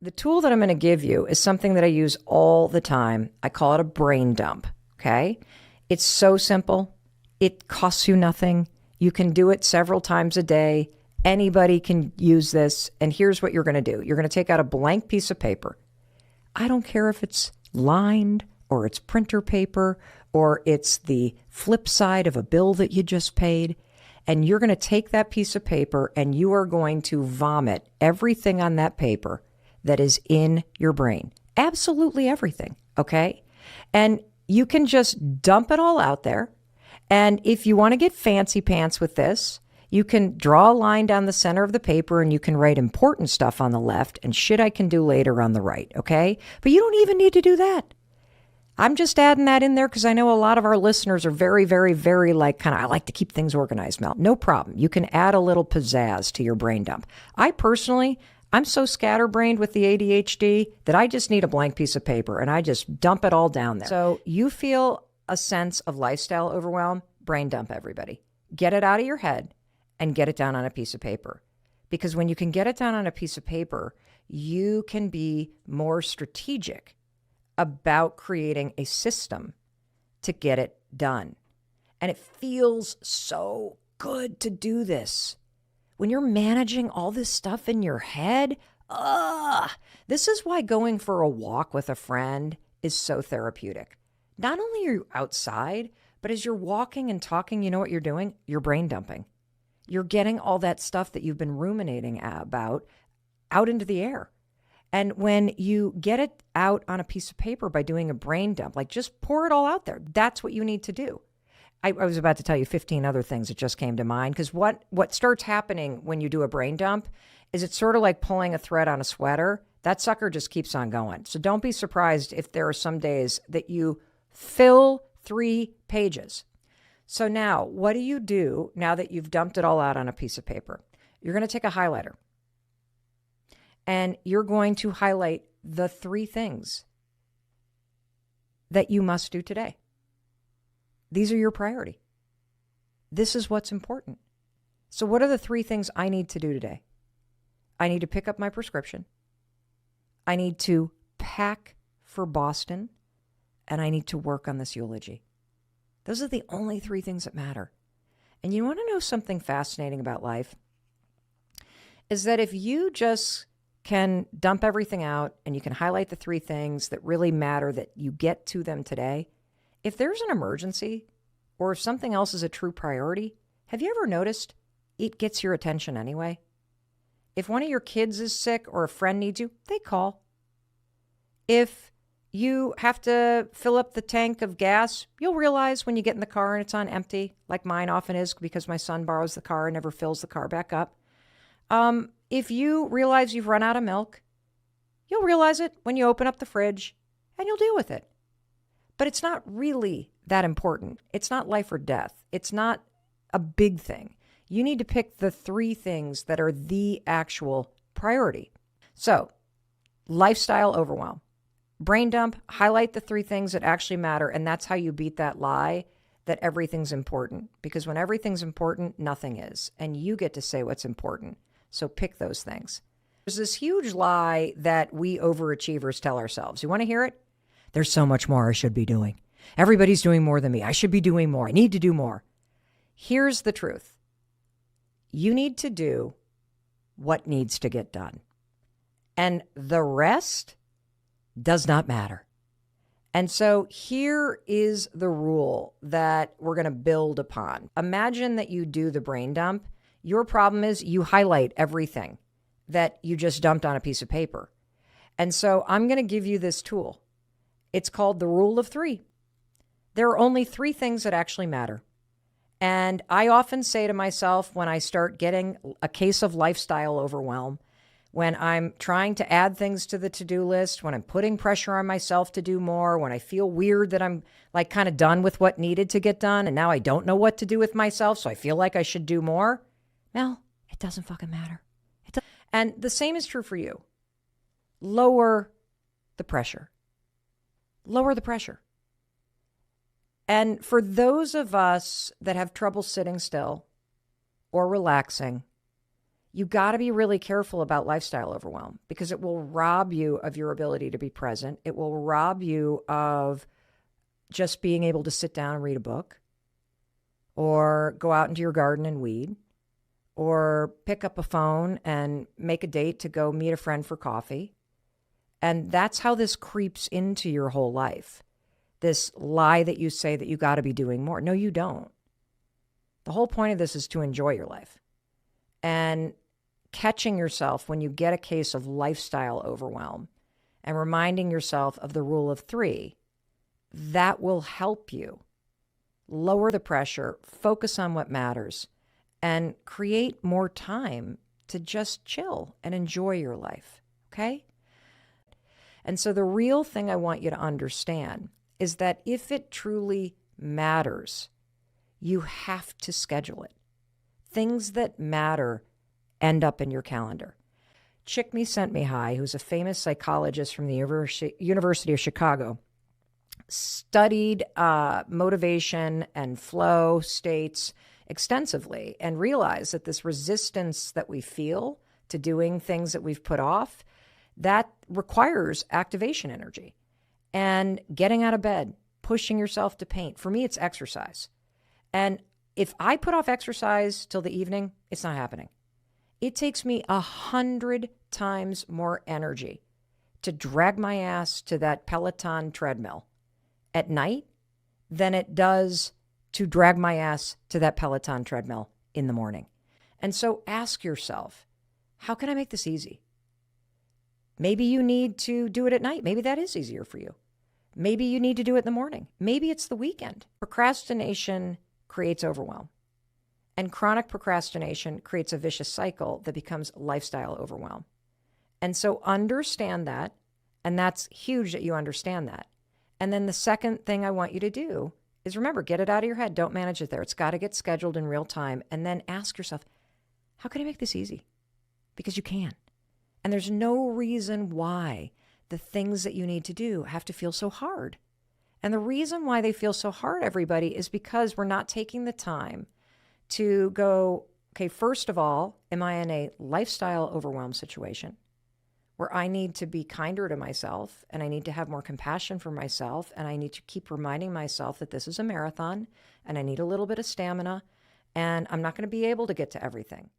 The tool that I'm going to give you is something that I use all the time. I call it a brain dump. Okay. It's so simple. It costs you nothing. You can do it several times a day. Anybody can use this. And here's what you're going to do. You're going to take out a blank piece of paper. I don't care if it's lined or it's printer paper or it's the flip side of a bill that you just paid. And you're going to take that piece of paper and you are going to vomit everything on that paper that is in your brain. Absolutely everything. Okay. And you can just dump it all out there. And if you want to get fancy pants with this, you can draw a line down the center of the paper and you can write important stuff on the left and shit I can do later on the right. Okay. But you don't even need to do that. I'm just adding that in there because I know a lot of our listeners are very, very, very I like to keep things organized, Mel. No problem. You can add a little pizzazz to your brain dump. I'm so scatterbrained with the ADHD that I just need a blank piece of paper and I just dump it all down there. So you feel a sense of lifestyle overwhelm, brain dump everybody. Get it out of your head and get it down on a piece of paper. Because when you can get it down on a piece of paper, you can be more strategic about creating a system to get it done. And it feels so good to do this. When you're managing all this stuff in your head, this is why going for a walk with a friend is so therapeutic. Not only are you outside, but as you're walking and talking, you know what you're doing? You're brain dumping. You're getting all that stuff that you've been ruminating about out into the air. And when you get it out on a piece of paper by doing a brain dump, just pour it all out there. That's what you need to do. I was about to tell you 15 other things that just came to mind, because what starts happening when you do a brain dump is it's sort of like pulling a thread on a sweater. That sucker just keeps on going. So don't be surprised if there are some days that you fill 3 pages. So now, what do you do now that you've dumped it all out on a piece of paper? You're going to take a highlighter and you're going to highlight the 3 things that you must do today. These are your priority. This is what's important. So what are the 3 things I need to do today? I need to pick up my prescription. I need to pack for Boston. And I need to work on this eulogy. Those are the only 3 things that matter. And you want to know something fascinating about life? Is that if you just can dump everything out and you can highlight the 3 things that really matter, that you get to them today, if there's an emergency or if something else is a true priority, have you ever noticed it gets your attention anyway? If one of your kids is sick or a friend needs you, they call. If you have to fill up the tank of gas, you'll realize when you get in the car and it's on empty, like mine often is because my son borrows the car and never fills the car back up. If you realize you've run out of milk, you'll realize it when you open up the fridge and you'll deal with it. But it's not really that important. It's not life or death. It's not a big thing. You need to pick the 3 things that are the actual priority. So, lifestyle overwhelm. Brain dump, highlight the 3 things that actually matter, and that's how you beat that lie that everything's important. Because when everything's important, nothing is. And you get to say what's important. So pick those things. There's this huge lie that we overachievers tell ourselves. You want to hear it? There's so much more I should be doing. Everybody's doing more than me. I should be doing more. I need to do more. Here's the truth. You need to do what needs to get done. And the rest does not matter. And so here is the rule that we're going to build upon. Imagine that you do the brain dump. Your problem is you highlight everything that you just dumped on a piece of paper. And so I'm going to give you this tool. It's called the rule of 3. There are only 3 things that actually matter. And I often say to myself when I start getting a case of lifestyle overwhelm, when I'm trying to add things to the to-do list, when I'm putting pressure on myself to do more, when I feel weird that I'm kind of done with what needed to get done, and now I don't know what to do with myself, so I feel like I should do more. Mel, it doesn't fucking matter. And the same is true for you. Lower the pressure. Lower the pressure. And for those of us that have trouble sitting still or relaxing, you got to be really careful about lifestyle overwhelm because it will rob you of your ability to be present. It will rob you of just being able to sit down and read a book or go out into your garden and weed or pick up a phone and make a date to go meet a friend for coffee. And that's how this creeps into your whole life. This lie that you say that you got to be doing more. No, you don't. The whole point of this is to enjoy your life. And catching yourself when you get a case of lifestyle overwhelm and reminding yourself of the rule of 3, that will help you lower the pressure, focus on what matters, and create more time to just chill and enjoy your life, okay? And so the real thing I want you to understand is that if it truly matters, you have to schedule it. Things that matter end up in your calendar. Csikszentmihalyi, who's a famous psychologist from the University of Chicago, studied motivation and flow states extensively and realized that this resistance that we feel to doing things that we've put off, that requires activation energy and getting out of bed, pushing yourself to paint. For me, it's exercise. And if I put off exercise till the evening, it's not happening. It takes me 100 times more energy to drag my ass to that Peloton treadmill at night than it does to drag my ass to that Peloton treadmill in the morning. And so ask yourself, how can I make this easy? Maybe you need to do it at night. Maybe that is easier for you. Maybe you need to do it in the morning. Maybe it's the weekend. Procrastination creates overwhelm. And chronic procrastination creates a vicious cycle that becomes lifestyle overwhelm. And so understand that, and that's huge that you understand that. And then the second thing I want you to do is remember, get it out of your head. Don't manage it there. It's got to get scheduled in real time. And then ask yourself, how can I make this easy? Because you can. And there's no reason why the things that you need to do have to feel so hard. And the reason why they feel so hard, everybody, is because we're not taking the time to go, okay, first of all, am I in a lifestyle overwhelm situation where I need to be kinder to myself and I need to have more compassion for myself and I need to keep reminding myself that this is a marathon and I need a little bit of stamina and I'm not going to be able to get to everything.